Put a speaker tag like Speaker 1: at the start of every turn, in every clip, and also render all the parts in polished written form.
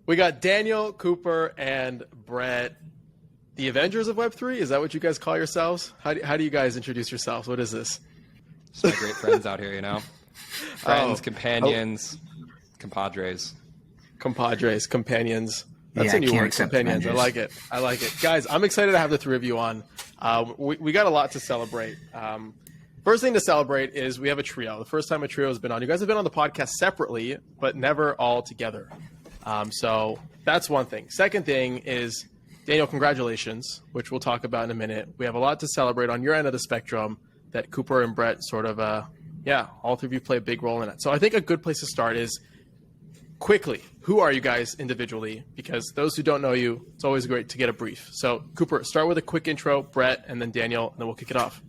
Speaker 1: We got Daniel, Cooper, and Brett, the Avengers of Web3. Is that what you guys call yourselves? How do you guys introduce yourselves? What is this?
Speaker 2: Just my great friends out here, you know? Friends, companions, compadres.
Speaker 1: Compadres, companions. That's
Speaker 3: Yeah,
Speaker 1: a new
Speaker 3: I can't
Speaker 1: word,
Speaker 3: accept
Speaker 1: companions. I
Speaker 3: Avengers.
Speaker 1: like it. I like it. Guys, I'm excited to have the three of you on. We got a lot to celebrate. First thing to celebrate is we have a trio. The first time a trio has been on. You guys have been on the podcast separately, but never all together. So that's one thing. Second thing is, Daniel, congratulations, which we'll talk about in a minute. We have a lot to celebrate on your end of the spectrum that Cooper and Brett sort of, all three of you play a big role in it. So I think a good place to start is quickly, who are you guys individually? Because those who don't know you, it's always great to get a brief. So Cooper, start with a quick intro, Brett, and then Daniel, and then we'll kick it off.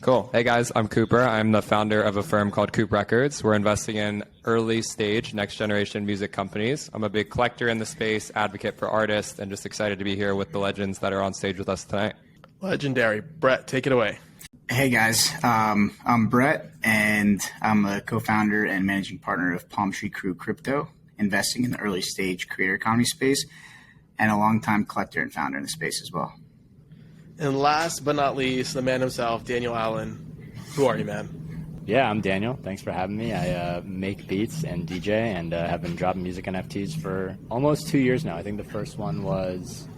Speaker 2: Cool. Hey guys, I'm Cooper. I'm the founder of a firm called Coop Records. We're investing in early stage, next generation music companies. I'm a big collector in the space, advocate for artists, and just excited to be here with the legends that are on stage with us tonight.
Speaker 1: Legendary. Brett, take it away.
Speaker 3: Hey guys, I'm Brett, and I'm a co-founder and managing partner of Palm Tree Crew Crypto, investing in the early stage creator economy space, and a longtime collector and founder in the space as well.
Speaker 1: And last but not least, the man himself, Daniel Allan. Who are you, man?
Speaker 4: Yeah, I'm Daniel. Thanks for having me. I make beats and DJ and have been dropping music NFTs for almost 2 years now. I think the first one was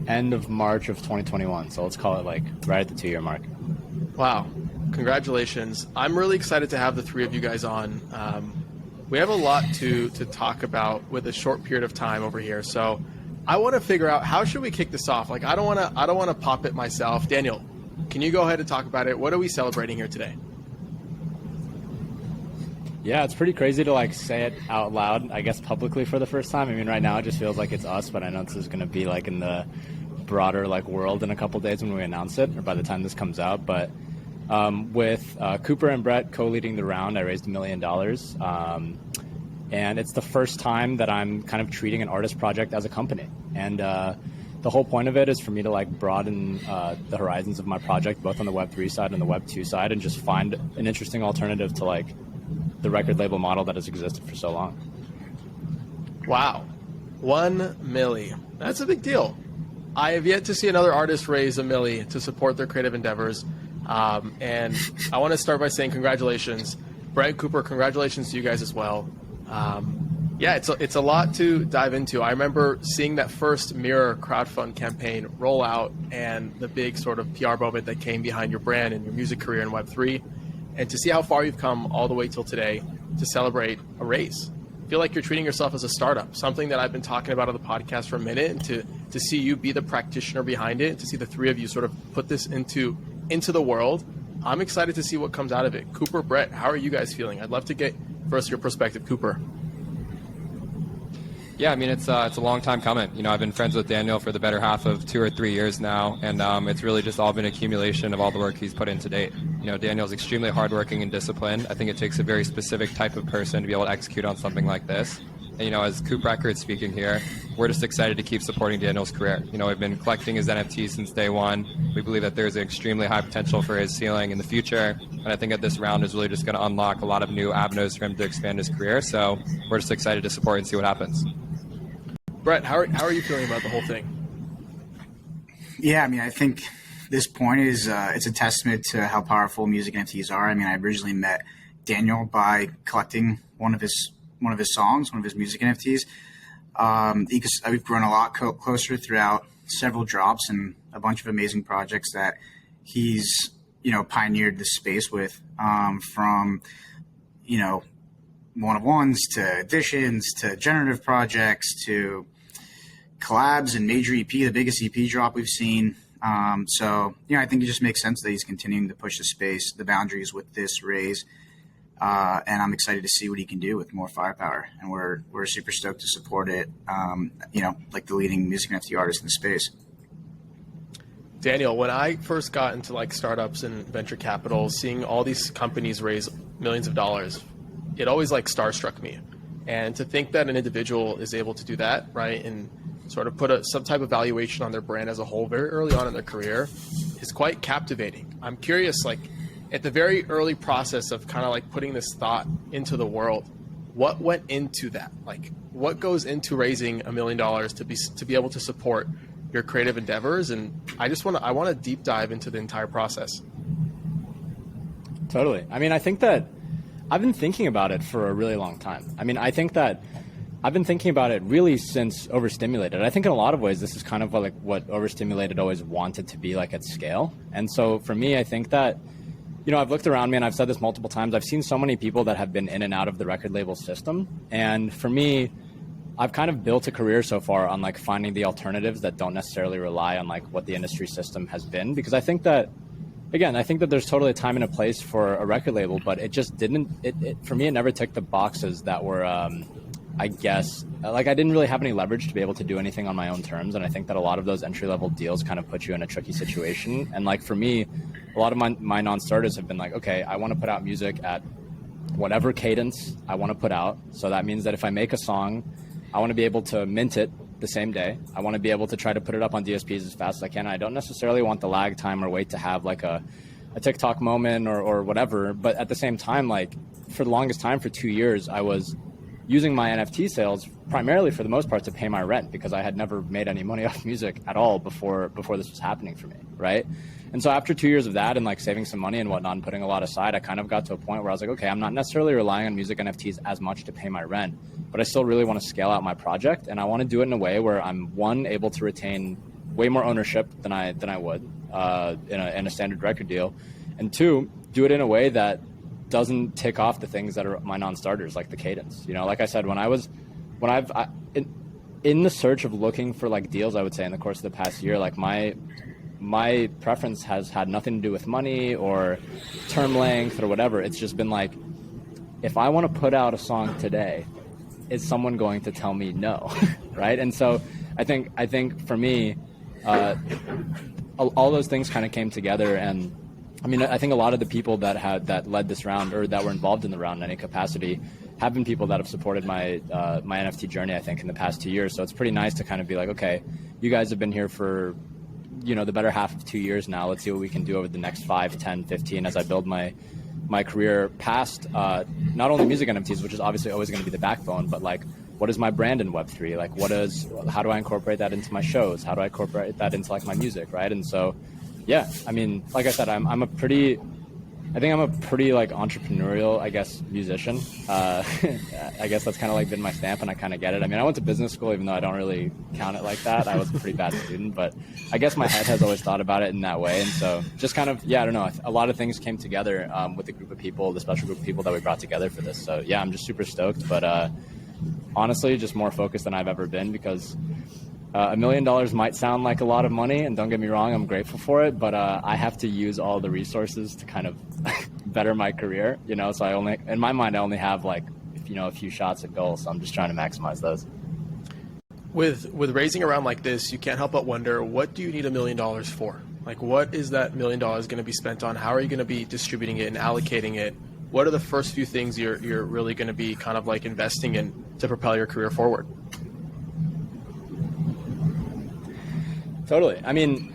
Speaker 4: end of March of 2021. So let's call it like right at the 2-year mark.
Speaker 1: Wow. Congratulations. I'm really excited to have the three of you guys on. We have a lot to talk about with a short period of time over here. So I want to figure out, how should we kick this off? Like, I don't want to pop it myself. Daniel, can you go ahead and talk about it? What are we celebrating here today?
Speaker 4: Yeah, it's pretty crazy to like say it out loud, I guess publicly for the first time. I mean, right now it just feels like it's us, but I know this is going to be like in the broader like world in a couple days when we announce it, or by the time this comes out. But with Cooper and Brett co-leading the round, I raised $1 million. And it's the first time that I'm kind of treating an artist project as a company. And the whole point of it is for me to like broaden the horizons of my project, both on the Web3 side and the Web2 side, and just find an interesting alternative to like the record label model that has existed for so long.
Speaker 1: Wow. 1 milli. That's a big deal. I have yet to see another artist raise $1 milli to support their creative endeavors. And I want to start by saying congratulations. Brett, Cooper, congratulations to you guys as well. It's a lot to dive into. I remember seeing that first Mirror crowdfund campaign roll out and the big sort of PR moment that came behind your brand and your music career in Web3, and to see how far you've come all the way till today to celebrate a raise. I feel like you're treating yourself as a startup, something that I've been talking about on the podcast for a minute, and to see you be the practitioner behind it, to see the three of you sort of put this into the world. I'm excited to see what comes out of it. Cooper, Brett, how are you guys feeling? I'd love to get first your perspective, Cooper.
Speaker 2: Yeah, I mean, it's a long time coming. You know, I've been friends with Daniel for the better half of 2 or 3 years now, and it's really just all been accumulation of all the work he's put in to date. You know, Daniel's extremely hardworking and disciplined. I think it takes a very specific type of person to be able to execute on something like this. And, you know, as Coop Records speaking here, we're just excited to keep supporting Daniel's career. You know, we've been collecting his NFTs since day one. We believe that there's an extremely high potential for his ceiling in the future. And I think that this round is really just going to unlock a lot of new avenues for him to expand his career. So we're just excited to support and see what happens.
Speaker 1: Brett, how are you feeling about the whole thing?
Speaker 3: Yeah, I mean, I think this point is it's a testament to how powerful music NFTs are. I mean, I originally met Daniel by collecting one of his songs, one of his music NFTs. We've grown a lot closer throughout several drops and a bunch of amazing projects that he's, pioneered this space with, from, one-of-ones to additions to generative projects to collabs and major EP, the biggest EP drop we've seen. I think it just makes sense that he's continuing to push the boundaries with this raise. And I'm excited to see what he can do with more firepower. And we're super stoked to support it, like the leading music NFT artist in the space.
Speaker 1: Daniel, when I first got into like startups and venture capital, seeing all these companies raise millions of dollars, it always like starstruck me. And to think that an individual is able to do that, right, and sort of put some type of valuation on their brand as a whole very early on in their career is quite captivating. I'm curious, like, at the very early process of kind of like putting this thought into the world, what went into that? Like, what goes into raising $1 million to be able to support your creative endeavors? And I want to deep dive into the entire process.
Speaker 4: Totally. I mean, I think that I've been thinking about it for a really long time. I mean, I think that I've been thinking about it really since Overstimulated. I think in a lot of ways, this is kind of like what Overstimulated always wanted to be like at scale. And so for me, I think that, you know, I've looked around me and I've said this multiple times. I've seen so many people that have been in and out of the record label system. And for me, I've kind of built a career so far on like finding the alternatives that don't necessarily rely on like what the industry system has been. Because I think that, again, I think that there's totally a time and a place for a record label, but it just didn't, for me, it never ticked the boxes that were, I guess, like I didn't really have any leverage to be able to do anything on my own terms. And I think that a lot of those entry-level deals kind of put you in a tricky situation. And like for me, a lot of my non-starters have been like, okay, I want to put out music at whatever cadence I want to put out. So that means that if I make a song, I want to be able to mint it the same day. I want to be able to try to put it up on DSPs as fast as I can. I don't necessarily want the lag time or wait to have like a TikTok moment or whatever. But at the same time, like for the longest time, for 2 years, I was using my NFT sales primarily for the most part to pay my rent because I had never made any money off music at all before this was happening for me, right? And so after 2 years of that and like saving some money and whatnot and putting a lot aside, I kind of got to a point where I was like, okay, I'm not necessarily relying on music NFTs as much to pay my rent, but I still really want to scale out my project. And I want to do it in a way where I'm, one, able to retain way more ownership than I would in a standard record deal. And two, do it in a way that doesn't tick off the things that are my non-starters, like the cadence. You know, like I said, in the search of looking for like deals, I would say in the course of the past year, like my preference has had nothing to do with money or term length or whatever. It's just been like, if I want to put out a song today, is someone going to tell me no? Right? And so I think for me, all those things kind of came together. And I mean, I think a lot of the people that led this round or that were involved in the round in any capacity have been people that have supported my NFT journey, I think, in the past 2 years. So it's pretty nice to kind of be like, okay, you guys have been here for, you know, the better half of 2 years now. Let's see what we can do over the next 5, 10, 15 as I build my career past not only music NFTs, which is obviously always going to be the backbone, but like, what is my brand in Web3? Like, how do I incorporate that into my shows? How do I incorporate that into like my music, right? And so, yeah, I mean, like I said, I'm a pretty like entrepreneurial, I guess, musician. I guess that's kind of like been my stamp, and I kind of get it. I mean, I went to business school, even though I don't really count it like that. I was a pretty bad student, but I guess my head has always thought about it in that way. And so just kind of, yeah, I don't know. A lot of things came together with the group of people, the special group of people that we brought together for this. So yeah, I'm just super stoked, but honestly, just more focused than I've ever been because $1 million might sound like a lot of money, and don't get me wrong, I'm grateful for it, but I have to use all the resources to kind of better my career, you know, so in my mind, I only have like, you know, a few shots at goal, so I'm just trying to maximize those.
Speaker 1: With raising a round like this, you can't help but wonder, what do you need $1 million for? Like, what is that $1 million going to be spent on? How are you going to be distributing it and allocating it? What are the first few things you're really going to be kind of like investing in to propel your career forward?
Speaker 4: Totally. I mean,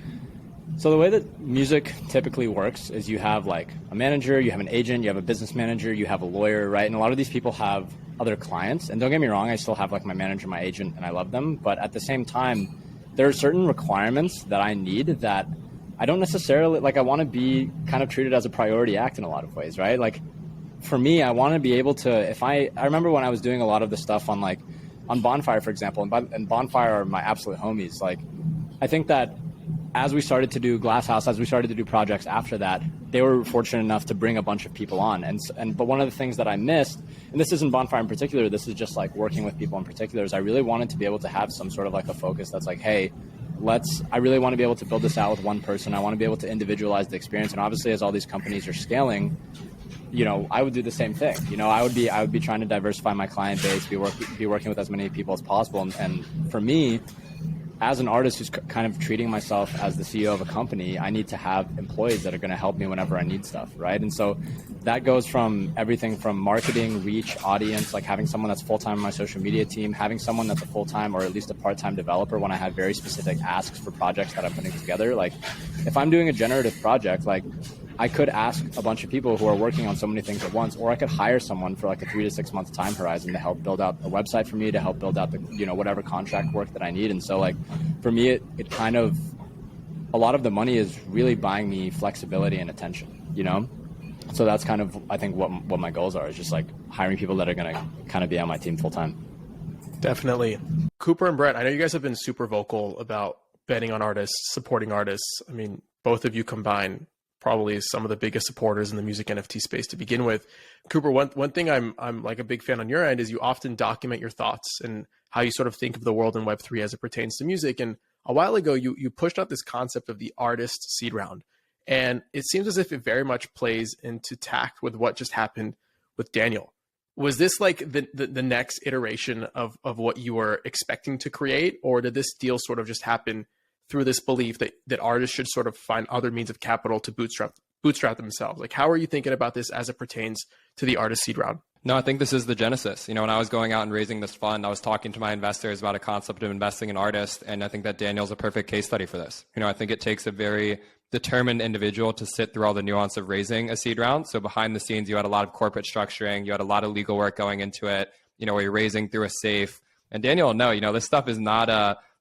Speaker 4: so the way that music typically works is you have like a manager, you have an agent, you have a business manager, you have a lawyer, right? And a lot of these people have other clients. And don't get me wrong, I still have like my manager, my agent, and I love them. But at the same time, there are certain requirements that I need that I don't necessarily, like I want to be kind of treated as a priority act in a lot of ways, right? Like for me, I want to be able to, I remember when I was doing a lot of the stuff on Bonfire, for example, and Bonfire are my absolute homies. Like, I think that as we started to do Glasshouse, as we started to do projects after that, they were fortunate enough to bring a bunch of people on. But one of the things that I missed, and this isn't Bonfire in particular, this is just like working with people in particular, is I really wanted to be able to have some sort of like a focus that's like, hey, I really want to be able to build this out with one person. I want to be able to individualize the experience. And obviously, as all these companies are scaling, you know, I would do the same thing. You know, I would be trying to diversify my client base, be working with as many people as possible. And for me, as an artist who's kind of treating myself as the CEO of a company, I need to have employees that are going to help me whenever I need stuff, right? And so that goes from everything from marketing, reach, audience, like having someone that's full-time on my social media team, having someone that's a full-time or at least a part-time developer when I have very specific asks for projects that I'm putting together. Like if I'm doing a generative project, like I could ask a bunch of people who are working on so many things at once, or I could hire someone for like a 3 to 6 month time horizon to help build out a website for me, to help build out the, whatever contract work that I need. And so like for me, it kind of, a lot of the money is really buying me flexibility and attention, So that's kind of, I think, what my goals are, is just like hiring people that are going to kind of be on my team full time.
Speaker 1: Definitely. Cooper and Brett, I know you guys have been super vocal about betting on artists, supporting artists. I mean, both of you combined probably some of the biggest supporters in the music NFT space to begin with. Cooper, one thing I'm like a big fan on your end is you often document your thoughts and how you sort of think of the world in Web3 as it pertains to music. And a while ago, you pushed out this concept of the artist seed round. And it seems as if it very much plays into tact with what just happened with Daniel. Was this like the next iteration of what you were expecting to create? Or did this deal sort of just happen through this belief that artists should sort of find other means of capital to bootstrap themselves? Like, how are you thinking about this as it pertains to the artist seed round?
Speaker 2: No, I think this is the genesis. When I was going out and raising this fund, I was talking to my investors about a concept of investing in artists. And I think that Daniel's a perfect case study for this. I think it takes a very determined individual to sit through all the nuance of raising a seed round. So behind the scenes, you had a lot of corporate structuring, you had a lot of legal work going into it, where you're raising through a safe. And Daniel, no, this stuff is not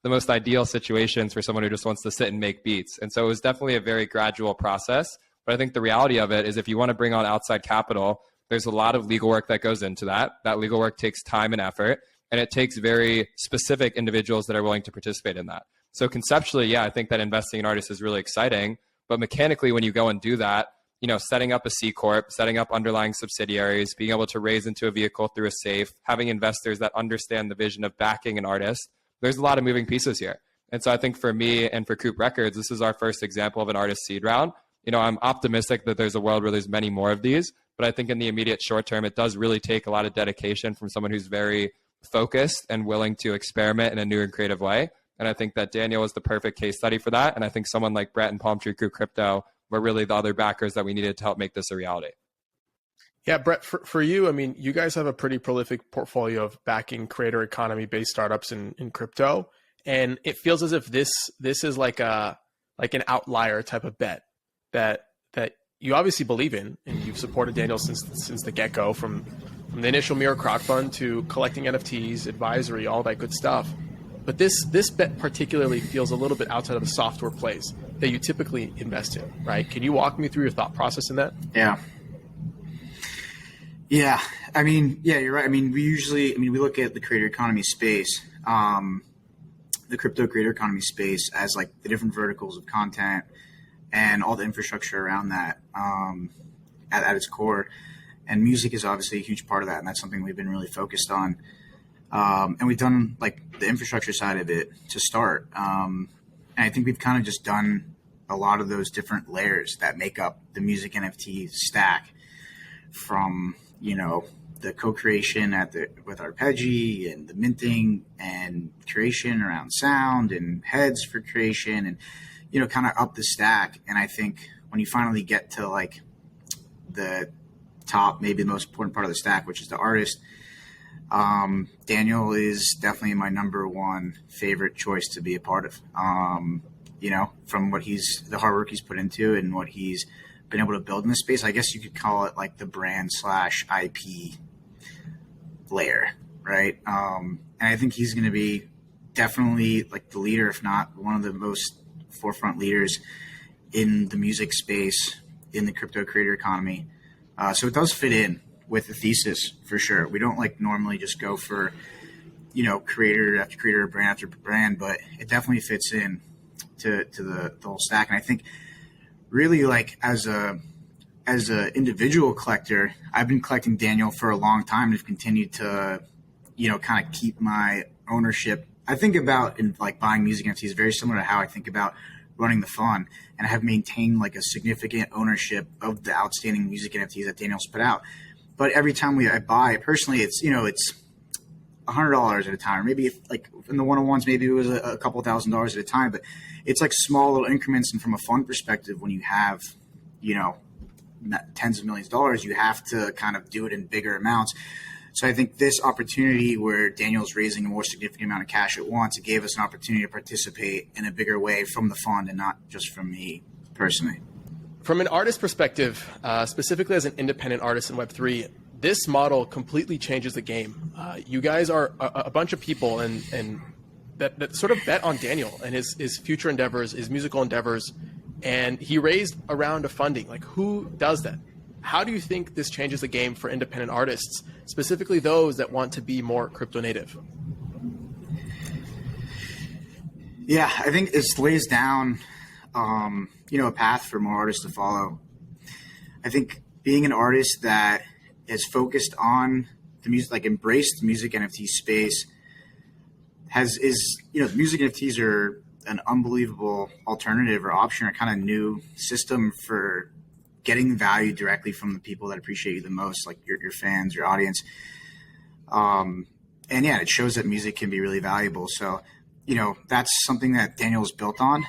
Speaker 2: the most ideal situations for someone who just wants to sit and make beats. And so it was definitely a very gradual process. But I think the reality of it is, if you want to bring on outside capital, there's a lot of legal work that goes into that. That legal work takes time and effort, and it takes very specific individuals that are willing to participate in that. So conceptually, yeah, I think that investing in artists is really exciting. But mechanically, when you go and do that, setting up a C Corp, setting up underlying subsidiaries, being able to raise into a vehicle through a safe, having investors that understand the vision of backing an artist, there's a lot of moving pieces here. And so I think for me and for Coop Records, this is our first example of an artist seed round. I'm optimistic that there's a world where there's many more of these, but I think in the immediate short term, it does really take a lot of dedication from someone who's very focused and willing to experiment in a new and creative way. And I think that Daniel is the perfect case study for that. And I think someone like Brett and Palm Tree Crew Crypto were really the other backers that we needed to help make this a reality.
Speaker 1: Yeah, Brett, for you, I mean, you guys have a pretty prolific portfolio of backing creator economy based startups in crypto. And it feels as if this is like an outlier type of bet that you obviously believe in, and you've supported Daniel since the get-go, from the initial Mirror crowdfund to collecting NFTs, advisory, all that good stuff. But this bet particularly feels a little bit outside of the software plays that you typically invest in, right? Can you walk me through your thought process in that?
Speaker 3: Yeah. I mean, yeah, you're right. I mean, we look at the creator economy space, the crypto creator economy space, as like the different verticals of content and all the infrastructure around that at its core. And music is obviously a huge part of that. And that's something we've been really focused on. And we've done like the infrastructure side of it to start. And I think we've kind of just done a lot of those different layers that make up the music NFT stack, from, the co-creation with Arpeggi and the minting and creation around sound and heads for creation, and, kind of up the stack. And I think when you finally get to like the top, maybe the most important part of the stack, which is the artist, Daniel is definitely my number one favorite choice to be a part of. From the hard work he's put into and what he's been able to build in this space. I guess you could call it like the brand / IP layer, right? And I think he's going to be definitely like the leader, if not one of the most forefront leaders in the music space, in the crypto creator economy. So it does fit in with the thesis for sure. We don't like normally just go for, creator after creator, brand after brand, but it definitely fits in to the whole stack. And I think really, like, as a individual collector, I've been collecting Daniel for a long time and have continued to, kind of keep my ownership. I think about in like buying music NFTs very similar to how I think about running the fund, and I have maintained like a significant ownership of the outstanding music NFTs that Daniel's put out. But every time I buy personally, it's it's $100 at a time, or maybe like in the one-on-ones, maybe it was a couple $1,000s at a time, but it's like small little increments. And from a fund perspective, when you have, tens of millions of dollars, you have to kind of do it in bigger amounts. So I think this opportunity where Daniel's raising a more significant amount of cash at once, it gave us an opportunity to participate in a bigger way from the fund and not just from me personally.
Speaker 1: From an artist perspective, specifically as an independent artist in Web3, this model completely changes the game. You guys are a bunch of people and that sort of bet on Daniel and his future endeavors, his musical endeavors, and he raised a round of funding. Like, who does that? How do you think this changes the game for independent artists, specifically those that want to be more crypto native?
Speaker 3: Yeah, I think it lays down, a path for more artists to follow. I think being an artist that is focused on the music, like embraced the music NFT space, the music NFTs are an unbelievable alternative or option or kind of new system for getting value directly from the people that appreciate you the most, like your fans, your audience. And yeah, it shows that music can be really valuable. So, that's something that Daniel's built on.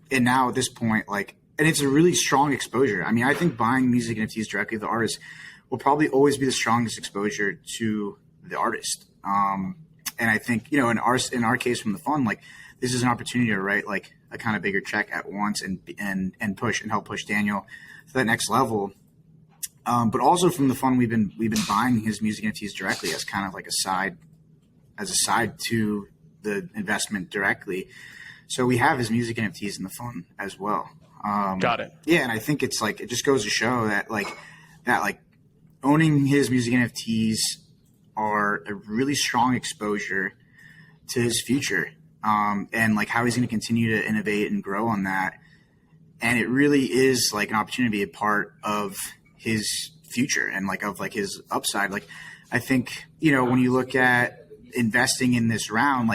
Speaker 3: And now at this point, and it's a really strong exposure. I mean, I think buying music NFTs directly to the artist will probably always be the strongest exposure to the artist. And I think, in our case from the fund, this is an opportunity to write a kind of bigger check at once and push and help push Daniel to that next level. But also from the fund, we've been buying his music NFTs directly as kind of like a side to the investment directly. So we have his music NFTs in the fund as well.
Speaker 1: Got it.
Speaker 3: Yeah, and I think it's it just goes to show that owning his music NFTs are a really strong exposure to his future, and how he's going to continue to innovate and grow on that. And it really is an opportunity to be a part of his future and of his upside. I think, when you look at investing in this round,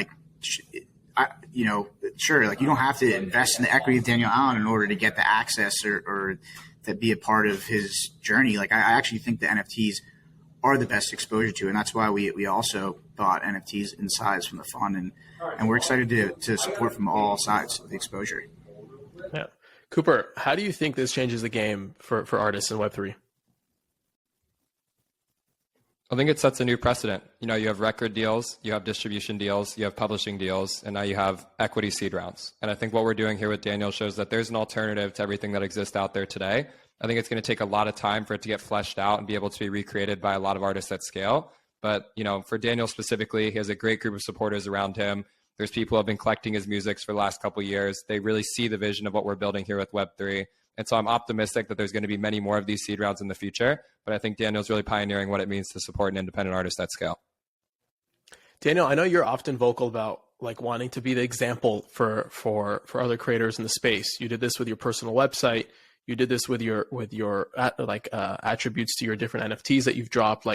Speaker 3: sure, you don't have to invest in the equity of Daniel Allan in order to get the access or to be a part of his journey. I actually think the NFTs are the best exposure to, and that's why we also bought NFTs in size from the fund, and we're excited to support from all sides of the exposure.
Speaker 1: Yeah. Cooper, how do you think this changes the game for artists in Web3?
Speaker 2: I think it sets a new precedent. You have record deals, you have distribution deals, you have publishing deals, and now you have equity seed rounds. And I think what we're doing here with Daniel shows that there's an alternative to everything that exists out there today. I think it's going to take a lot of time for it to get fleshed out and be able to be recreated by a lot of artists at scale. But, for Daniel specifically, he has a great group of supporters around him. There's people who have been collecting his music for the last couple of years. They really see the vision of what we're building here with Web3. And so I'm optimistic that there's going to be many more of these seed rounds in the future. But I think Daniel's really pioneering what it means to support an independent artist at scale.
Speaker 1: Daniel, I know you're often vocal about wanting to be the example for other creators in the space. You did this with your personal website. You did this with your attributes to your different NFTs that you've dropped.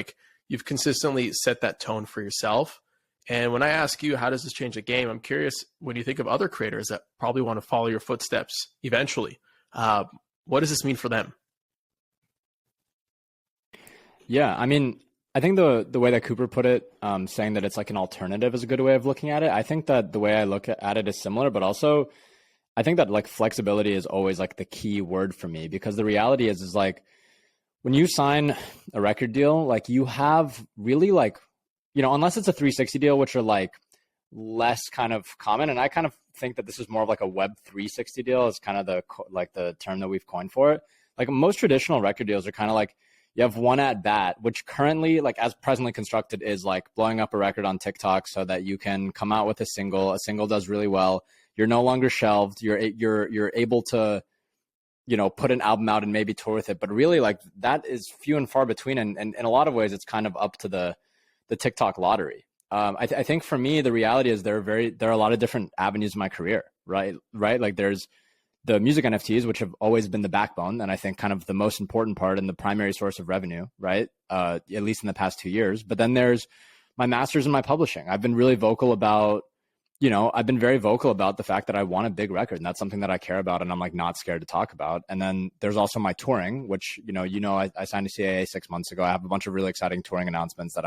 Speaker 1: You've consistently set that tone for yourself. And when I ask you, how does this change the game? I'm curious, when you think of other creators that probably want to follow your footsteps eventually, what does this mean for them?
Speaker 4: Yeah, I mean, I think the way that Cooper put it, saying that it's an alternative is a good way of looking at it. I think that the way I look at it is similar, but also I think that flexibility is always the key word for me, because the reality is when you sign a record deal, you have really unless it's a 360 deal, which are less kind of common. And I kind of think that this is more of a Web 360 deal is kind of the term that we've coined for it. Most traditional record deals are kind of you have one at bat, which currently, as presently constructed, is blowing up a record on TikTok so that you can come out with a single. A single does really well. You're no longer shelved. You're able to, put an album out and maybe tour with it. But really, that is few and far between. And in a lot of ways, it's kind of up to the TikTok lottery. I think for me, the reality is there are a lot of different avenues in my career, right? There's the music NFTs, which have always been the backbone, and I think kind of the most important part and the primary source of revenue, right? At least in the past 2 years. But then there's my masters and my publishing. I've been really vocal about, I've been very vocal about the fact that I want a big record, and that's something that I care about and I'm not scared to talk about. And then there's also my touring, which, I signed to CAA 6 months ago. I have a bunch of really exciting touring announcements that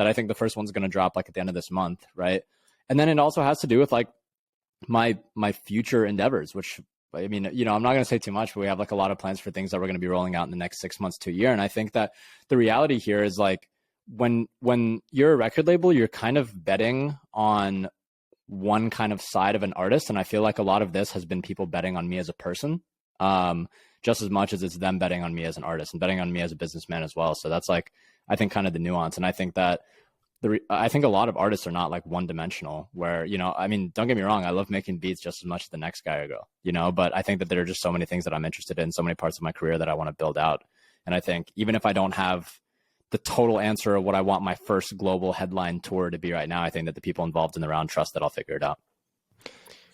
Speaker 4: I think the first one's going to drop at the end of this month, right? And then it also has to do with my future endeavors, which, I mean, I'm not going to say too much, but we have a lot of plans for things that we're going to be rolling out in the next 6 months to a year. And I think that the reality here is when you're a record label, you're kind of betting on one kind of side of an artist. And I feel a lot of this has been people betting on me as a person. just as much as it's them betting on me as an artist and betting on me as a businessman as well. So that's like, I think kind of the nuance. And I think that I think a lot of artists are not like one dimensional where, you know, I mean, don't get me wrong. I love making beats just as much as the next guy I go, you know, but I think that there are just so many things that I'm interested in, so many parts of my career that I want to build out. And I think even if I don't have the total answer of what I want my first global headline tour to be right now, I think that the people involved in the round trust that I'll figure it out.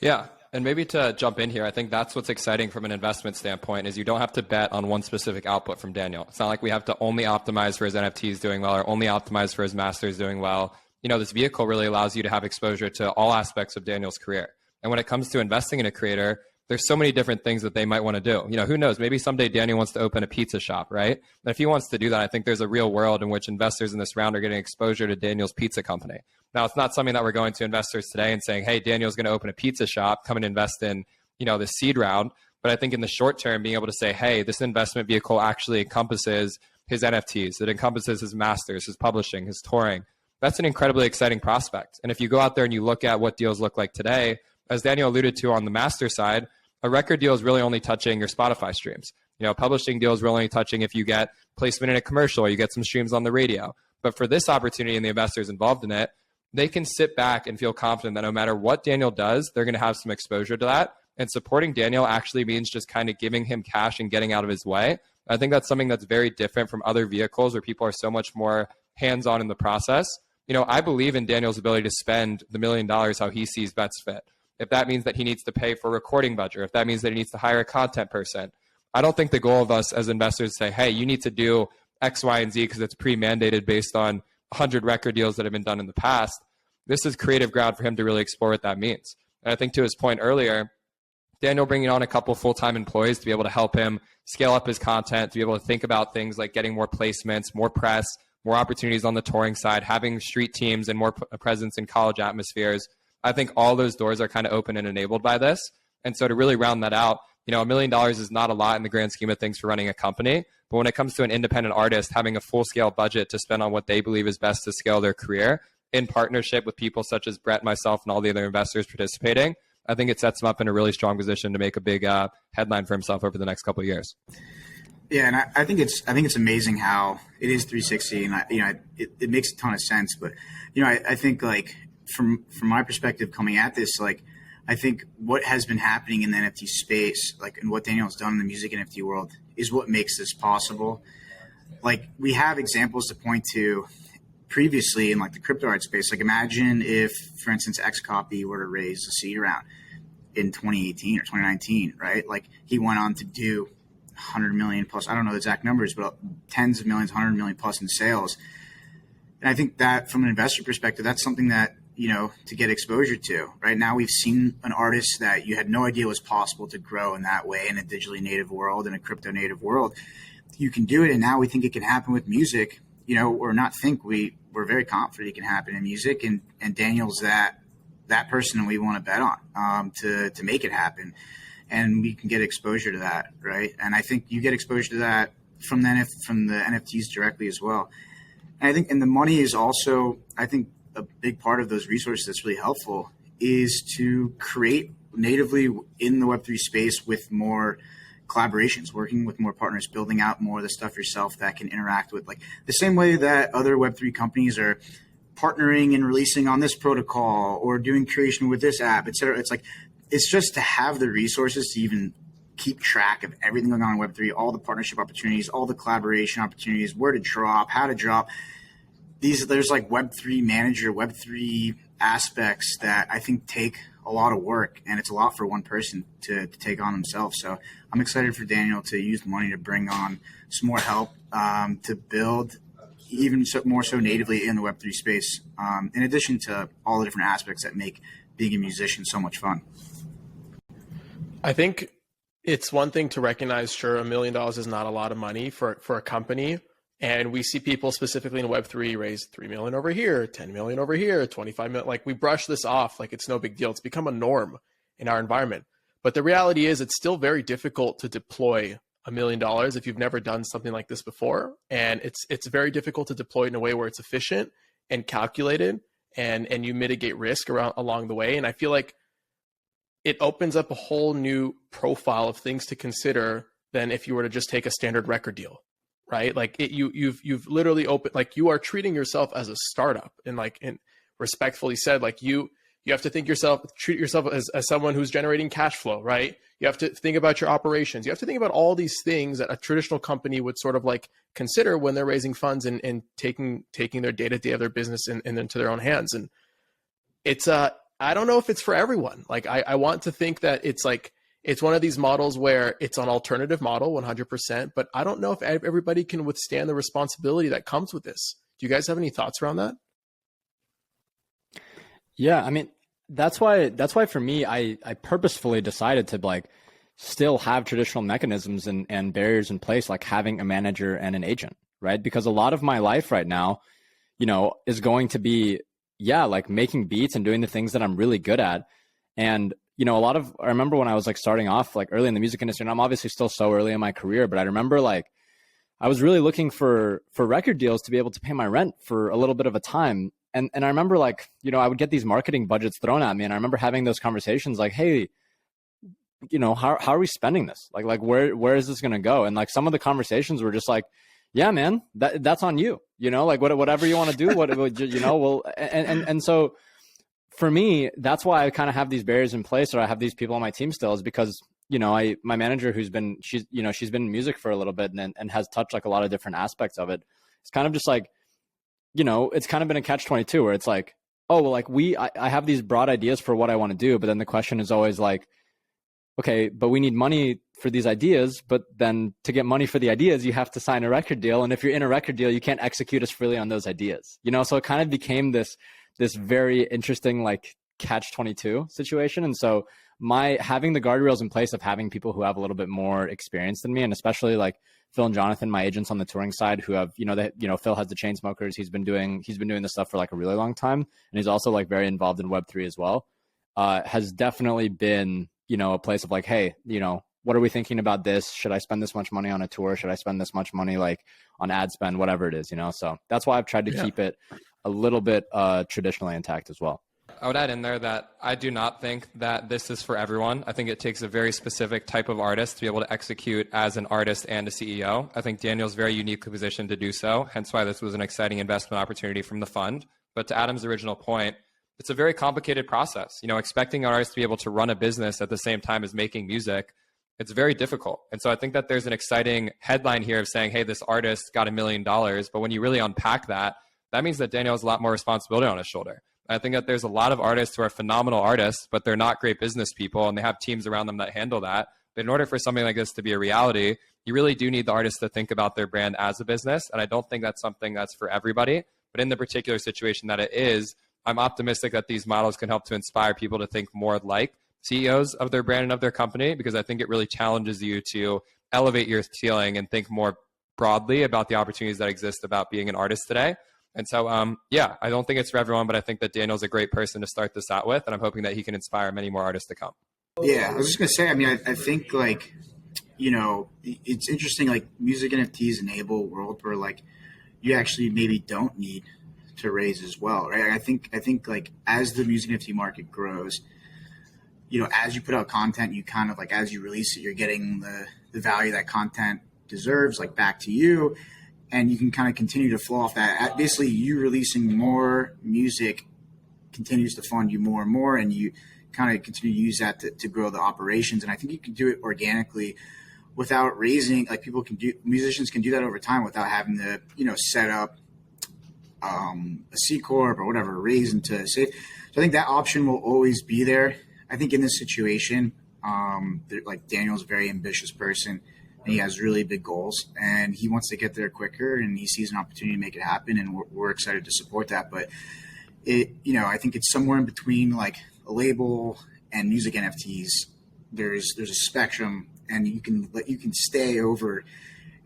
Speaker 2: Yeah. And maybe to jump in here, I think that's what's exciting from an investment standpoint is you don't have to bet on one specific output from Daniel. It's not like we have to only optimize for his NFTs doing well or only optimize for his masters doing well. You know, this vehicle really allows you to have exposure to all aspects of Daniel's career. And when it comes to investing in a creator, there's so many different things that they might want to do. You know, who knows? Maybe someday Daniel wants to open a pizza shop, right? And if he wants to do that, I think there's a real world in which investors in this round are getting exposure to Daniel's pizza company. Now, it's not something that we're going to investors today and saying, hey, Daniel's going to open a pizza shop, come and invest in, you know, the seed round. But I think in the short term, being able to say, hey, this investment vehicle actually encompasses his NFTs. It encompasses his masters, his publishing, his touring. That's an incredibly exciting prospect. And if you go out there and you look at what deals look like today, as Daniel alluded to on the master side, a record deal is really only touching your Spotify streams. You know, a publishing deal is really only touching if you get placement in a commercial or you get some streams on the radio. But for this opportunity and the investors involved in it, they can sit back and feel confident that no matter what Daniel does, they're going to have some exposure to that. And supporting Daniel actually means just kind of giving him cash and getting out of his way. I think that's something that's very different from other vehicles where people are so much more hands-on in the process. You know, I believe in Daniel's ability to spend the $1 million how he sees bets fit. If that means that he needs to pay for a recording budget, or if that means that he needs to hire a content person, I don't think the goal of us as investors is to say, hey, you need to do X, Y, and Z because it's pre-mandated based on 100 record deals that have been done in the past. This is creative ground for him to really explore what that means. And I think to his point earlier, Daniel bringing on a couple full-time employees to be able to help him scale up his content, to be able to think about things like getting more placements, more press, more opportunities on the touring side, having street teams and more presence in college atmospheres. I think all those doors are kind of open and enabled by this. And so to really round that out, you know, $1 million is not a lot in the grand scheme of things for running a company. But when it comes to an independent artist having a full-scale budget to spend on what they believe is best to scale their career in partnership with people such as Brett, myself, and all the other investors participating, I think it sets him up in a really strong position to make a big headline for himself over the next couple of years.
Speaker 3: Yeah, and I think it's amazing how it is 360, and it makes a ton of sense. But I think like from my perspective coming at this, like I think what has been happening in the NFT space, like and what Daniel's done in the music NFT world, is what makes this possible. Like we have examples to point to previously in like the crypto art space. Like imagine if, for instance, Xcopy were to raise a seed round in 2018 or 2019, right? Like he went on to do 100 million plus, I don't know the exact numbers, but tens of millions, 100 million plus in sales. And I think that from an investor perspective, that's something that, to get exposure to. Right now, we've seen an artist that you had no idea was possible to grow in that way in a digitally native world, in a crypto native world. You can do it. And now we think it can happen with music, or not think, we're very confident it can happen in music. And Daniel's that person we want to bet on to make it happen. And we can get exposure to that, right? And I think you get exposure to that from the NFTs directly as well. And I think, and the money is also, I think, a big part of those resources that's really helpful is to create natively in the Web3 space with more collaborations, working with more partners, building out more of the stuff yourself that can interact with, like the same way that other Web3 companies are partnering and releasing on this protocol or doing creation with this app, et cetera. It's like, it's just to have the resources to even keep track of everything going on in Web3, all the partnership opportunities, all the collaboration opportunities, where to drop, how to drop. There's like Web3 manager, Web3 aspects that I think take a lot of work, and it's a lot for one person to take on himself. So I'm excited for Daniel to use the money to bring on some more help to build even more so natively in the Web3 space, in addition to all the different aspects that make being a musician so much fun.
Speaker 1: I think it's one thing to recognize, sure, $1 million is not a lot of money for a company. And we see people specifically in Web3 raise 3 million over here, 10 million over here, 25 million. Like we brush this off like it's no big deal. It's become a norm in our environment. But the reality is it's still very difficult to deploy $1 million if you've never done something like this before. And it's very difficult to deploy in a way where it's efficient and calculated and you mitigate risk along the way. And I feel like it opens up a whole new profile of things to consider than if you were to just take a standard record deal, right? Like you've literally opened, like you are treating yourself as a startup, and like, and respectfully said, like you have to treat yourself as someone who's generating cash flow, right? You have to think about your operations. You have to think about all these things that a traditional company would sort of like consider when they're raising funds and taking their day-to-day of their business and into their own hands. And it's I don't know if it's for everyone. Like I want to think that it's like, it's one of these models where it's an alternative model 100%, but I don't know if everybody can withstand the responsibility that comes with this. Do you guys have any thoughts around that?
Speaker 4: Yeah, I mean, that's why for me, I purposefully decided to like still have traditional mechanisms and barriers in place, like having a manager and an agent, right? Because a lot of my life right now, is going to be, like making beats and doing the things that I'm really good at. And, I remember when I was like starting off like early in the music industry, and I'm obviously still so early in my career, but I remember like I was really looking for record deals to be able to pay my rent for a little bit of a time. And I remember like, I would get these marketing budgets thrown at me, and I remember having those conversations like, hey, how are we spending this? Like where is this going to go? And like some of the conversations were just like, yeah, man, that's on you, like whatever you want to do, and so for me, that's why I kind of have these barriers in place, or I have these people on my team still, is because, my manager she's been in music for a little bit and has touched like a lot of different aspects of it. It's kind of just like, it's kind of been a catch-22 where it's like, oh, well, like I have these broad ideas for what I want to do. But then the question is always like, okay, but we need money for these ideas. But then to get money for the ideas, you have to sign a record deal. And if you're in a record deal, you can't execute as freely on those ideas, so it kind of became this very interesting, like catch-22 situation. And so having the guardrails in place of having people who have a little bit more experience than me, and especially like Phil and Jonathan, my agents on the touring side, who have, Phil has the Chainsmokers. He's been doing this stuff for like a really long time. And he's also like very involved in Web3 as well. Has definitely been, a place of like, hey, what are we thinking about this? Should I spend this much money on a tour? Should I spend this much money like on ad spend, whatever it is, so that's why I've tried to keep it a little bit traditionally intact as well.
Speaker 2: I would add in there that I do not think that this is for everyone. I think it takes a very specific type of artist to be able to execute as an artist and a CEO. I think Daniel's very uniquely positioned to do so, hence why this was an exciting investment opportunity from the fund. But to Adam's original point, it's a very complicated process. Expecting an artist to be able to run a business at the same time as making music, it's very difficult. And so I think that there's an exciting headline here of saying, hey, this artist got $1 million. But when you really unpack that, that means that Daniel has a lot more responsibility on his shoulder. I think that there's a lot of artists who are phenomenal artists, but they're not great business people, and they have teams around them that handle that. But in order for something like this to be a reality, you really do need the artist to think about their brand as a business. And I don't think that's something that's for everybody. But in the particular situation that it is, I'm optimistic that these models can help to inspire people to think more like CEOs of their brand and of their company, because I think it really challenges you to elevate your ceiling and think more broadly about the opportunities that exist about being an artist today. And so, I don't think it's for everyone, but I think that Daniel's a great person to start this out with, and I'm hoping that he can inspire many more artists to come.
Speaker 3: Yeah, I was just going to say, I mean, I think like, it's interesting, like music NFTs enable a world where like you actually maybe don't need to raise as well, right? I think like as the music NFT market grows, as you put out content, you kind of like, as you release it, you're getting the value that content deserves, like back to you. And you can kind of continue to flow off that. Basically, you releasing more music continues to fund you more and more, and you kind of continue to use that to grow the operations. And I think you can do it organically without raising, like musicians can do that over time without having to, set up a C Corp or whatever, raise into say. So I think that option will always be there. I think in this situation, like Daniel's a very ambitious person. And he has really big goals, and he wants to get there quicker, and he sees an opportunity to make it happen, and we're excited to support that. But I think it's somewhere in between like a label and music NFTs. There's a spectrum, and you can stay over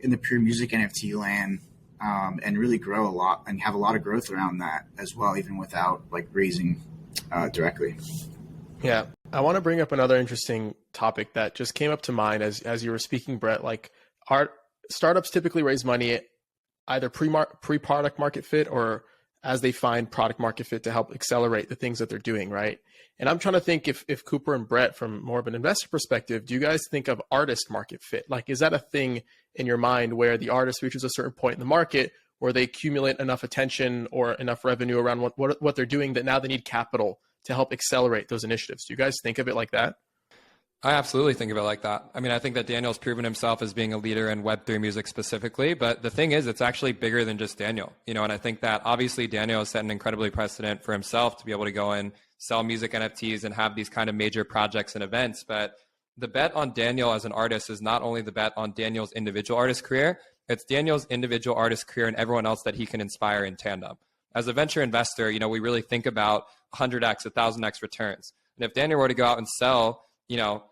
Speaker 3: in the pure music NFT land and really grow a lot and have a lot of growth around that as well, even without like raising directly.
Speaker 1: Yeah. I want to bring up another interesting topic that just came up to mind as you were speaking, Brett. Like, startups typically raise money either pre-product market fit or as they find product market fit to help accelerate the things that they're doing, right? And I'm trying to think if Cooper and Brett, from more of an investor perspective, do you guys think of artist market fit? Like, is that a thing in your mind where the artist reaches a certain point in the market where they accumulate enough attention or enough revenue around what they're doing that now they need capital to help accelerate those initiatives? Do you guys think of it like that?
Speaker 2: I absolutely think of it like that. I mean, I think that Daniel's proven himself as being a leader in Web3 music specifically, but the thing is, it's actually bigger than just Daniel, you know, and I think that obviously Daniel has set an incredibly precedent for himself to be able to go and sell music NFTs and have these kind of major projects and events. But the bet on Daniel as an artist is not only the bet on Daniel's individual artist career, it's Daniel's individual artist career and everyone else that he can inspire in tandem. As a venture investor, you know, we really think about 100x, 1000x returns. And if Daniel were to go out and sell, you know,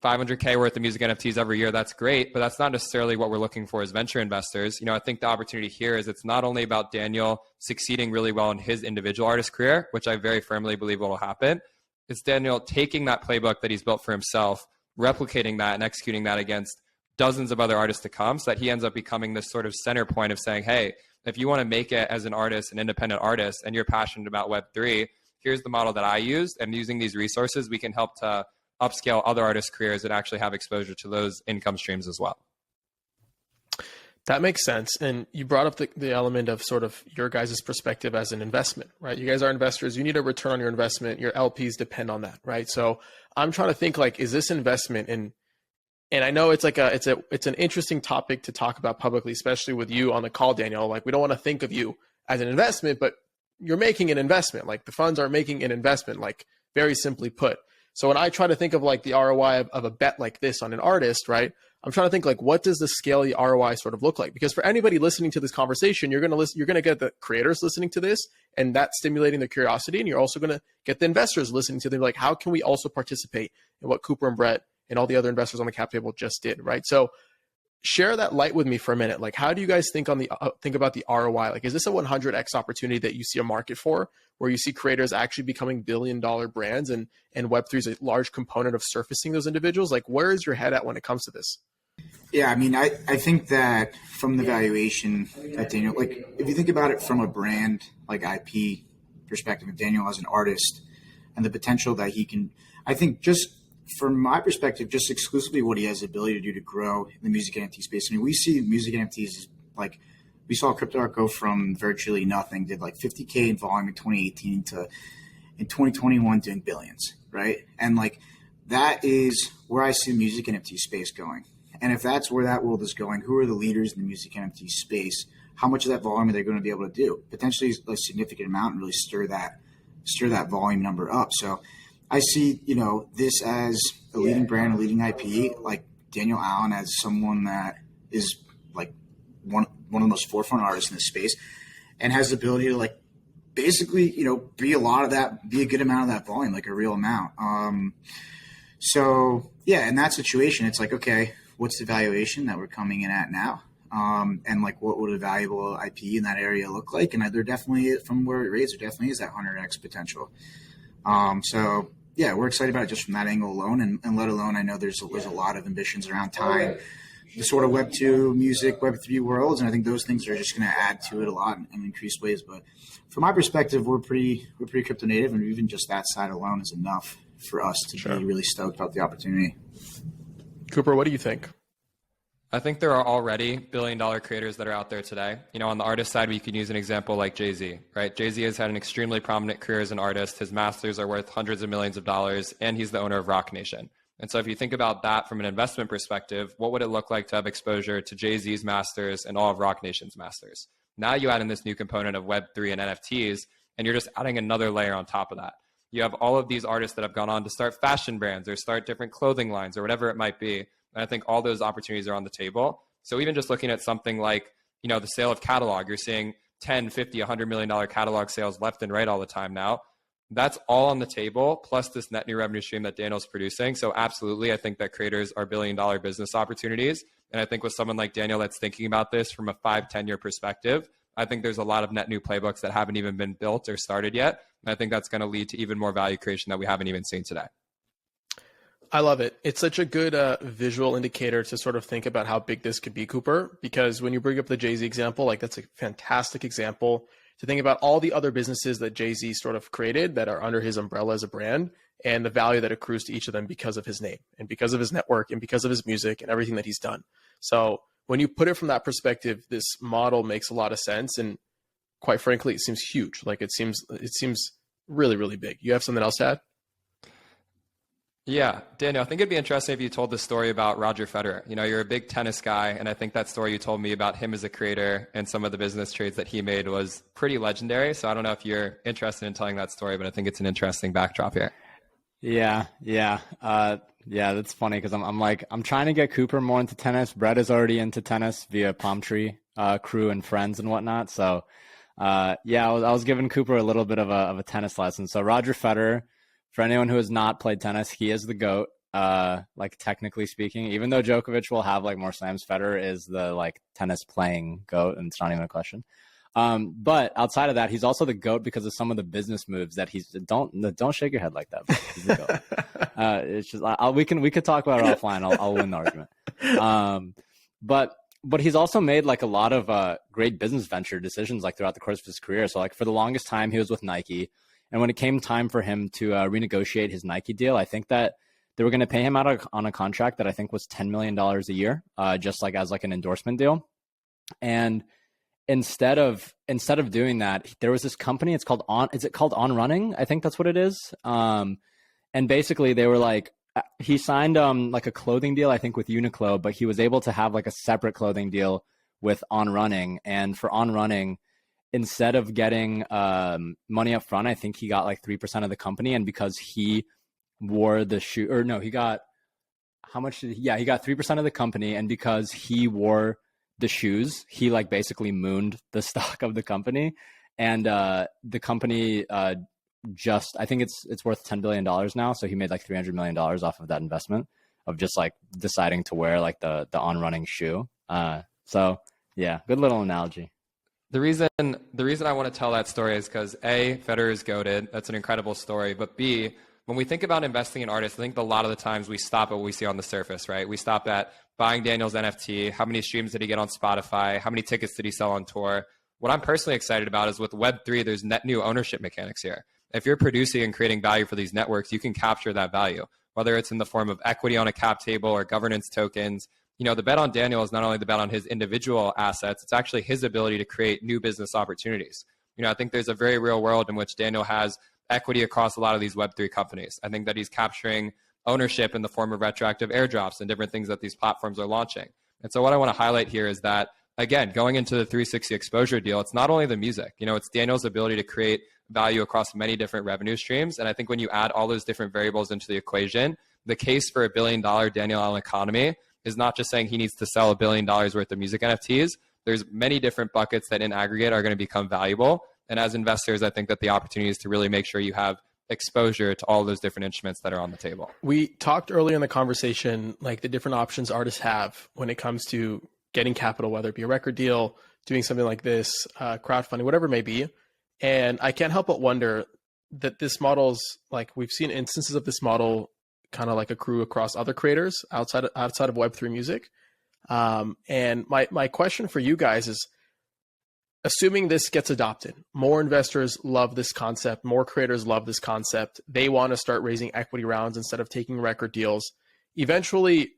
Speaker 2: 500K worth of music NFTs every year, that's great, but that's not necessarily what we're looking for as venture investors. You know, I think the opportunity here is it's not only about Daniel succeeding really well in his individual artist career, which I very firmly believe will happen. It's Daniel taking that playbook that he's built for himself, replicating that and executing that against dozens of other artists to come, so that he ends up becoming this sort of center point of saying, hey, if you want to make it as an artist, an independent artist, and you're passionate about Web3, here's the model that I used, and using these resources, we can help to upscale other artists' careers and actually have exposure to those income streams as well.
Speaker 1: That makes sense. And you brought up the element of sort of your guys' perspective as an investment, right? You guys are investors. You need a return on your investment. Your LPs depend on that, right? So I'm trying to think, like, is this investment in, and I know it's like it's an interesting topic to talk about publicly, especially with you on the call, Daniel. Like, we don't want to think of you as an investment, but you're making an investment. Like, the funds are making an investment, like, very simply put. So when I try to think of like the ROI of a bet like this on an artist, right? I'm trying to think like, what does the scale of the ROI sort of look like? Because for anybody listening to this conversation, you're going to get the creators listening to this, and that's stimulating their curiosity. And you're also going to get the investors listening to them. Like, how can we also participate in what Cooper and Brett and all the other investors on the cap table just did, right? So share that light with me for a minute. Like, how do you guys think about the ROI? Like, is this a 100x opportunity that you see a market for, where you see creators actually becoming billion-dollar brands, and Web3 is a large component of surfacing those individuals? Like, where is your head at when it comes to this?
Speaker 3: Yeah, I mean, I think that from the valuation that Daniel, like, if you think about it from a brand, like IP perspective of Daniel as an artist and the potential that he can, I think just from my perspective, just exclusively what he has the ability to do to grow in the music NFT space. I mean, we see music NFTs like, we saw CryptoArt go from virtually nothing, did like 50K in volume in 2018 to in 2021 doing billions, right? And like, that is where I see the music NFT space going. And if that's where that world is going, who are the leaders in the music NFT space? How much of that volume are they going to be able to do? Potentially a significant amount, and really stir that volume number up. So I see, you know, this as a leading brand, a leading IP, like Daniel Allan, as someone that is like one of the most forefront artists in this space, and has the ability to like basically, you know, be a good amount of that volume, like a real amount. So yeah, in that situation, it's like, okay, what's the valuation that we're coming in at now? And like, what would a valuable IP in that area look like? And there definitely, from where it raised, there definitely is that 100x potential. So yeah, we're excited about it just from that angle alone, and let alone, I know there's a lot of ambitions around tying the sort of Web2 music, Web3 worlds, and I think those things are just going to add to it a lot in increased ways. But from my perspective, we're pretty crypto native, and even just that side alone is enough for us to be really stoked about the opportunity.
Speaker 1: Cooper, what do you think?
Speaker 2: I think there are already billion-dollar creators that are out there today. You know, on the artist side, we could use an example like Jay-Z, right? Jay-Z has had an extremely prominent career as an artist. His masters are worth hundreds of millions of dollars, and he's the owner of Roc Nation. And so if you think about that from an investment perspective, what would it look like to have exposure to Jay-Z's masters and all of Roc Nation's masters? Now you add in this new component of Web3 and NFTs, and you're just adding another layer on top of that. You have all of these artists that have gone on to start fashion brands or start different clothing lines or whatever it might be. And I think all those opportunities are on the table. So even just looking at something like, you know, the sale of catalog, you're seeing 10, 50, $100 million catalog sales left and right all the time now. That's all on the table, plus this net new revenue stream that Daniel's producing. So absolutely, I think that creators are billion-dollar business opportunities. And I think with someone like Daniel that's thinking about this from a 5-10 year perspective, I think there's a lot of net new playbooks that haven't even been built or started yet. And I think that's going to lead to even more value creation that we haven't even seen today.
Speaker 1: I love it. It's such a good visual indicator to sort of think about how big this could be, Cooper, because when you bring up the Jay-Z example, like, that's a fantastic example to think about all the other businesses that Jay-Z sort of created that are under his umbrella as a brand, and the value that accrues to each of them because of his name and because of his network and because of his music and everything that he's done. So when you put it from that perspective, this model makes a lot of sense. And quite frankly, it seems huge. Like it seems really, really big. You have something else to add?
Speaker 2: Yeah, Daniel, I think it'd be interesting if you told the story about Roger Federer. You know, you're a big tennis guy, and I think that story you told me about him as a creator and some of the business trades that he made was pretty legendary. So I don't know if you're interested in telling that story, but I think it's an interesting backdrop here.
Speaker 4: Yeah. That's funny because I'm trying to get Cooper more into tennis. Brett is already into tennis via Palm Tree crew and friends and whatnot. So I was giving Cooper a little bit of a tennis lesson. So Roger Federer, for anyone who has not played tennis, he is the GOAT. Like technically speaking, even though Djokovic will have like more slams, Federer is the like tennis playing GOAT, and it's not even a question. But outside of that, he's also the GOAT because of some of the business moves that he's don't shake your head like that. Bro. He's the GOAT. It's just we could talk about it offline. I'll win the argument. But he's also made like a lot of great business venture decisions like throughout the course of his career. So like for the longest time, he was with Nike. And when it came time for him to renegotiate his Nike deal, I think that they were going to pay him out on a contract that I think was $10 million a year, just like as like an endorsement deal. And instead of doing that, there was this company. It's called Is it called On Running? I think that's what it is. And basically, they were like, he signed like a clothing deal, I think, with Uniqlo, but he was able to have like a separate clothing deal with On Running. And for On Running, instead of getting money up front, I think he got like 3% of the company. And because he wore the shoe, or no, he got, how much did he? Yeah, he got 3% of the company. And because he wore the shoes, he like basically mooned the stock of the company. And the company just, I think it's worth $10 billion now. So he made like $300 million off of that investment of just like deciding to wear like the On Running shoe. So yeah, good little analogy.
Speaker 2: The reason I want to tell that story is because A, Federer is goated. That's an incredible story. But B, when we think about investing in artists, I think a lot of the times we stop at what we see on the surface, right? We stop at buying Daniel's NFT. How many streams did he get on Spotify? How many tickets did he sell on tour? What I'm personally excited about is with Web3, there's net new ownership mechanics here. If you're producing and creating value for these networks, you can capture that value, whether it's in the form of equity on a cap table or governance tokens. You know, the bet on Daniel is not only the bet on his individual assets, it's actually his ability to create new business opportunities. You know, I think there's a very real world in which Daniel has equity across a lot of these Web3 companies. I think that he's capturing ownership in the form of retroactive airdrops and different things that these platforms are launching. And so what I want to highlight here is that, again, going into the 360 exposure deal, it's not only the music, you know, it's Daniel's ability to create value across many different revenue streams. And I think when you add all those different variables into the equation, the case for $1 billion Daniel Allan economy is not just saying he needs to sell $1 billion worth of music NFTs. There's many different buckets that in aggregate are going to become valuable. And as investors, I think that the opportunity is to really make sure you have exposure to all those different instruments that are on the table.
Speaker 1: We talked earlier in the conversation, like the different options artists have when it comes to getting capital, whether it be a record deal, doing something like this, crowdfunding, whatever it may be. And I can't help but wonder that this model's like, we've seen instances of this model kind of like accrue across other creators outside of Web3 music. And my question for you guys is, assuming this gets adopted, more investors love this concept, more creators love this concept, they want to start raising equity rounds instead of taking record deals. Eventually,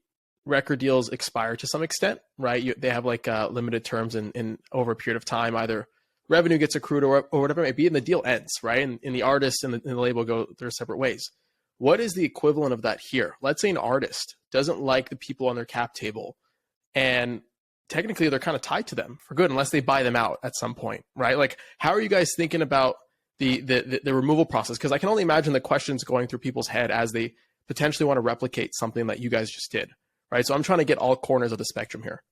Speaker 1: record deals expire to some extent, right? They have like limited terms in over a period of time. Either revenue gets accrued or whatever it may be, and the deal ends, right? And the artist and the label go their separate ways. What is the equivalent of that here? Let's say an artist doesn't like the people on their cap table, and technically they're kind of tied to them for good unless they buy them out at some point, right? Like, how are you guys thinking about the removal process? Because I can only imagine the questions going through people's head as they potentially want to replicate something that you guys just did, right? So I'm trying to get all corners of the spectrum here.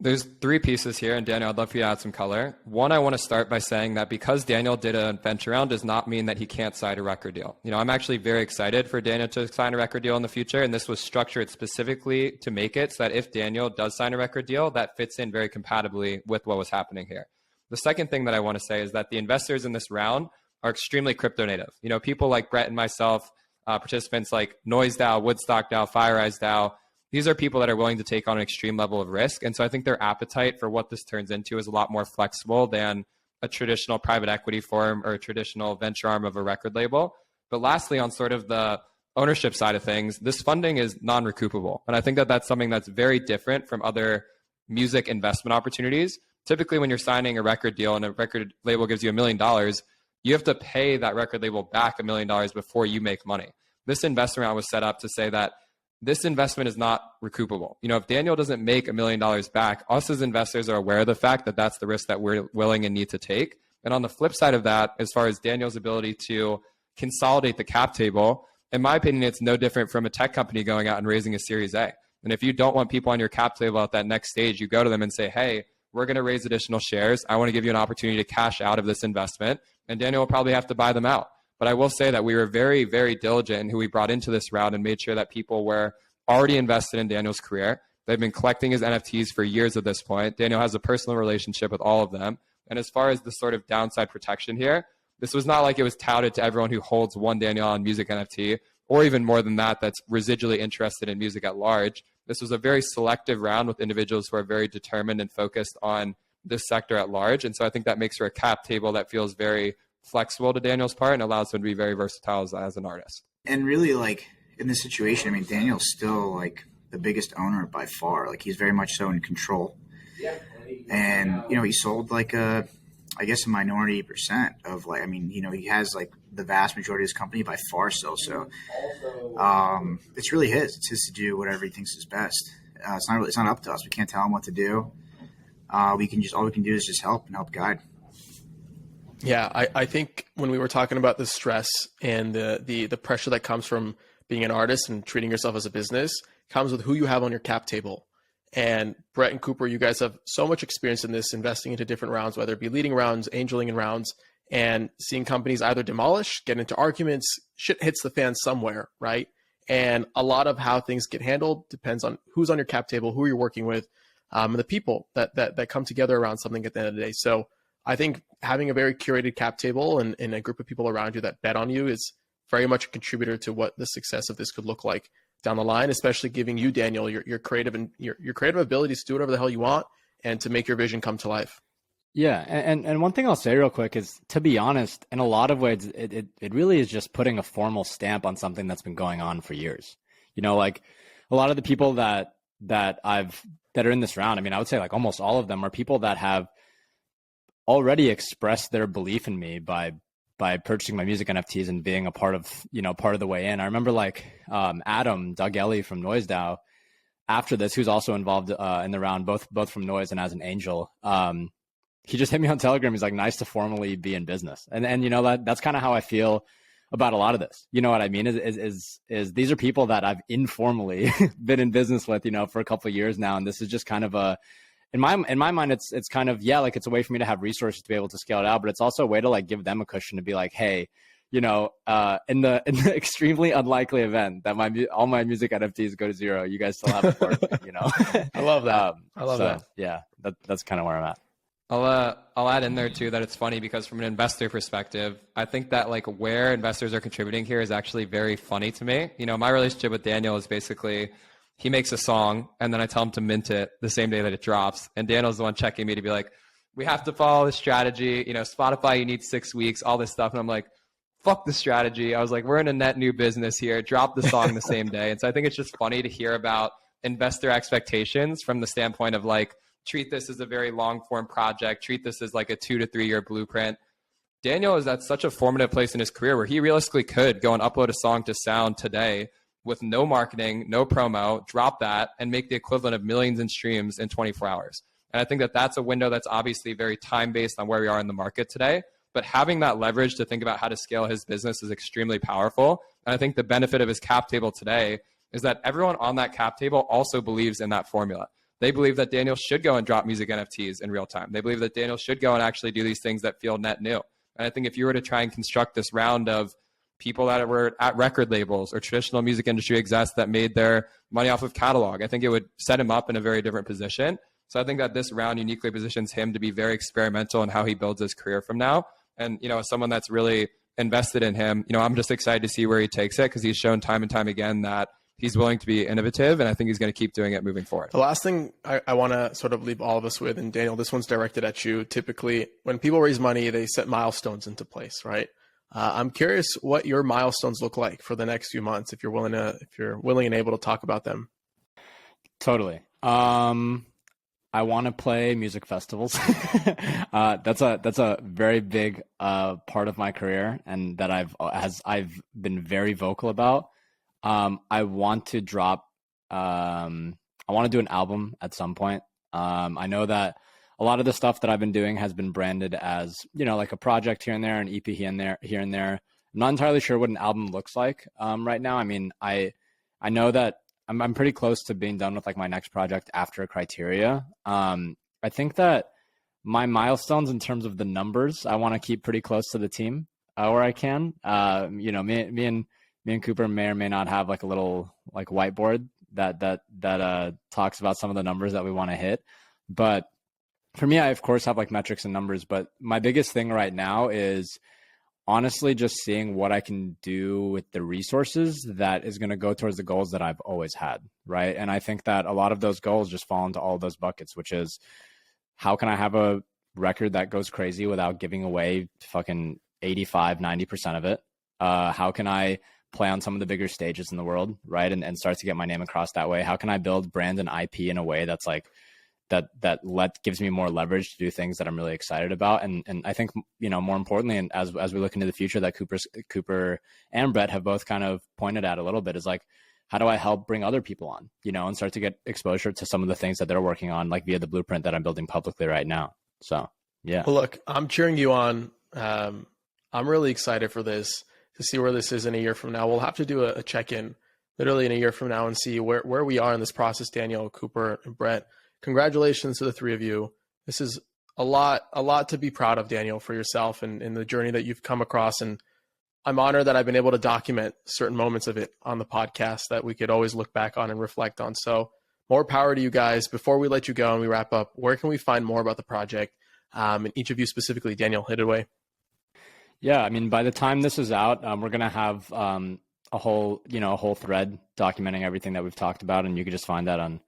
Speaker 2: There's three pieces here, and Daniel, I'd love for you to add some color. One, I want to start by saying that because Daniel did a venture round does not mean that he can't sign a record deal. You know, I'm actually very excited for Daniel to sign a record deal in the future, and this was structured specifically to make it so that if Daniel does sign a record deal, that fits in very compatibly with what was happening here. The second thing that I want to say is that the investors in this round are extremely crypto native. You know, people like Brett and myself, participants like NoiseDAO, WoodstockDAO, FireEyesDAO, these are people that are willing to take on an extreme level of risk. And so I think their appetite for what this turns into is a lot more flexible than a traditional private equity firm or a traditional venture arm of a record label. But lastly, on sort of the ownership side of things, this funding is non-recoupable. And I think that that's something that's very different from other music investment opportunities. Typically, when you're signing a record deal and a record label gives you $1 million, you have to pay that record label back $1 million before you make money. This investment round was set up to say that this investment is not recoupable. If Daniel doesn't make $1 million back, us as investors are aware of the fact that that's the risk that we're willing and need to take. And on the flip side of that, as far as Daniel's ability to consolidate the cap table, in my opinion, it's no different from a tech company going out and raising a Series A. And if you don't want people on your cap table at that next stage, you go to them and say, hey, we're going to raise additional shares. I want to give you an opportunity to cash out of this investment. And Daniel will probably have to buy them out. But I will say that we were very, very diligent in who we brought into this round and made sure that people were already invested in Daniel's career. They've been collecting his NFTs for years at this point. Daniel has a personal relationship with all of them. And as far as the sort of downside protection here, this was not like it was touted to everyone who holds one Daniel Allan music NFT, or even more than that, that's residually interested in music at large. This was a very selective round with individuals who are very determined and focused on this sector at large. And so I think that makes for a cap table that feels very flexible to Daniel's part and allows him to be very versatile as an artist.
Speaker 3: And really, like, in this situation, I mean, Daniel's still like the biggest owner by far. Like, he's very much so in control. And, he sold like a minority percent of he has like the vast majority of his company by far still. So it's really his. It's his to do whatever he thinks is best. It's not up to us. We can't tell him what to do. All we can do is just help guide.
Speaker 1: Yeah, I think when we were talking about the stress and the pressure that comes from being an artist and treating yourself as a business comes with who you have on your cap table. And Brett and Cooper, you guys have so much experience in this, investing into different rounds, whether it be leading rounds, angeling in rounds, and seeing companies either demolish, get into arguments, shit hits the fan somewhere, right? And a lot of how things get handled depends on who's on your cap table, who you're working with, and the people that come together around something at the end of the day. So I think having a very curated cap table and a group of people around you that bet on you is very much a contributor to what the success of this could look like down the line, especially giving you, Daniel, your creative and your creative abilities to do whatever the hell you want and to make your vision come to life.
Speaker 4: Yeah. And one thing I'll say real quick is, to be honest, in a lot of ways, it really is just putting a formal stamp on something that's been going on for years. Like a lot of the people that are in this round, I mean, I would say like almost all of them are people that have already expressed their belief in me by purchasing my music NFTs and being a part of the way in. I remember Adam, Doug Ellie from NoiseDAO, after this, who's also involved in the round, both from Noise and as an angel. He just hit me on Telegram. He's like, nice to formally be in business. And that's kind of how I feel about a lot of this. You know what I mean? Is these are people that I've informally been in business with, for a couple of years now. And this is just kind of in my mind, it's kind of, it's a way for me to have resources to be able to scale it out, but it's also a way to give them a cushion to be like, hey, in the extremely unlikely event that all my music NFTs go to zero, you guys still have a part,
Speaker 1: I love that. I love that.
Speaker 4: Yeah, that's kind of where I'm at.
Speaker 2: I'll add in there too that it's funny because from an investor perspective, I think that where investors are contributing here is actually very funny to me. My relationship with Daniel is basically, he makes a song and then I tell him to mint it the same day that it drops. And Daniel's the one checking me to be like, we have to follow this strategy. Spotify, you need 6 weeks, all this stuff. And I'm like, fuck the strategy. I was like, we're in a net new business here. Drop the song the same day. And so I think it's just funny to hear about investor expectations from the standpoint of treat this as a very long form project. Treat this as a 2 to 3 year blueprint. Daniel is at such a formative place in his career where he realistically could go and upload a song to Sound today with no marketing, no promo, drop that and make the equivalent of millions in streams in 24 hours. And I think that that's a window that's obviously very time-based on where we are in the market today. But having that leverage to think about how to scale his business is extremely powerful. And I think the benefit of his cap table today is that everyone on that cap table also believes in that formula. They believe that Daniel should go and drop music NFTs in real time. They believe that Daniel should go and actually do these things that feel net new. And I think if you were to try and construct this round of people that were at record labels or traditional music industry execs that made their money off of catalog, I think it would set him up in a very different position. So I think that this round uniquely positions him to be very experimental in how he builds his career from now. And, as someone that's really invested in him, I'm just excited to see where he takes it because he's shown time and time again that he's willing to be innovative, and I think he's going to keep doing it moving forward.
Speaker 1: The last thing I want to sort of leave all of us with, and Daniel, this one's directed at you. Typically, when people raise money, they set milestones into place, right? I'm curious what your milestones look like for the next few months, if you're willing and able to talk about them.
Speaker 4: Totally. I want to play music festivals. That's a very big part of my career, and that I've been very vocal about. I want to drop. I want to do an album at some point. I know that a lot of the stuff that I've been doing has been branded as, like a project here and there, an EP here and there. I'm not entirely sure what an album looks like right now. I mean, I know that I'm pretty close to being done with like my next project after Criteria. I think that my milestones in terms of the numbers, I want to keep pretty close to the team where I can. Me and Cooper may or may not have like a little like whiteboard that talks about some of the numbers that we want to hit. But for me, I of course have like metrics and numbers, but my biggest thing right now is honestly just seeing what I can do with the resources that is going to go towards the goals that I've always had, right? And I think that a lot of those goals just fall into all those buckets, which is how can I have a record that goes crazy without giving away fucking 85-90% of it? How can I play on some of the bigger stages in the world, right? And start to get my name across that way? How can I build brand and IP in a way that's like that gives me more leverage to do things that I'm really excited about? And I think, more importantly, and as we look into the future, that Cooper and Brett have both kind of pointed at a little bit, is like, how do I help bring other people on, and start to get exposure to some of the things that they're working on, like via the blueprint that I'm building publicly right now. So, yeah.
Speaker 1: Well, look, I'm cheering you on. I'm really excited for this, to see where this is in a year from now. We'll have to do a check-in literally in a year from now and see where we are in this process. Daniel, Cooper, and Brett, congratulations to the three of you. This is a lot to be proud of, Daniel, for yourself and the journey that you've come across. And I'm honored that I've been able to document certain moments of it on the podcast that we could always look back on and reflect on. So more power to you guys. Before we let you go and we wrap up, where can we find more about the project? And each of you specifically, Daniel, hit it away.
Speaker 4: Yeah, I mean, by the time this is out, we're going to have a whole thread documenting everything that we've talked about. And you can just find that on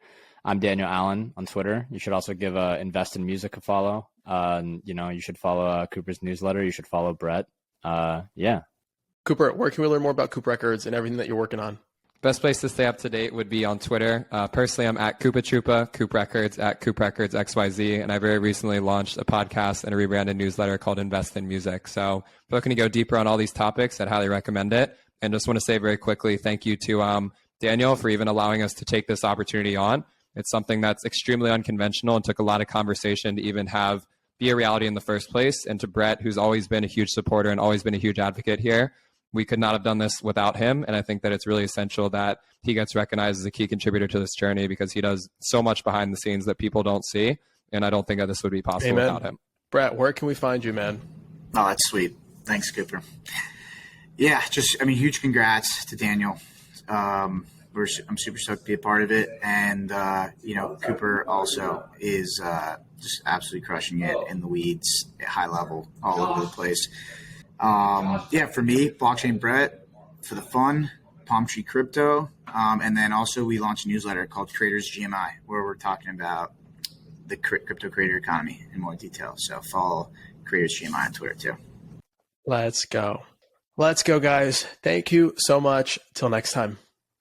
Speaker 4: I'm Daniel Allan on Twitter. You should also give Invest in Music a follow. You should follow Cooper's newsletter. You should follow Brett. Yeah.
Speaker 1: Cooper, where can we learn more about Coop Records and everything that you're working on?
Speaker 2: Best place to stay up to date would be on Twitter. Personally, I'm at Koopa Troopa, Coop Records, at Coop Records XYZ. And I very recently launched a podcast and a rebranded newsletter called Invest in Music. So if you're looking to go deeper on all these topics, I'd highly recommend it. And just want to say very quickly, thank you to Daniel for even allowing us to take this opportunity on. It's something that's extremely unconventional and took a lot of conversation to even be a reality in the first place. And to Brett, who's always been a huge supporter and always been a huge advocate here, we could not have done this without him. And I think that it's really essential that he gets recognized as a key contributor to this journey, because he does so much behind the scenes that people don't see. And I don't think that this would be possible
Speaker 1: Amen.
Speaker 2: Without him.
Speaker 1: Brett, where can we find you, man?
Speaker 3: Oh, that's sweet. Thanks, Cooper. Yeah, huge congrats to Daniel. I'm super stoked to be a part of it. And, Cooper also is just absolutely crushing it in the weeds at high level all over the place. For me, BlockchainBrett for the fun, Palm Tree Crypto. And then also we launched a newsletter called Creators GMI, where we're talking about the crypto creator economy in more detail. So follow Creators GMI on Twitter too.
Speaker 1: Let's go, guys. Thank you so much. Till next time.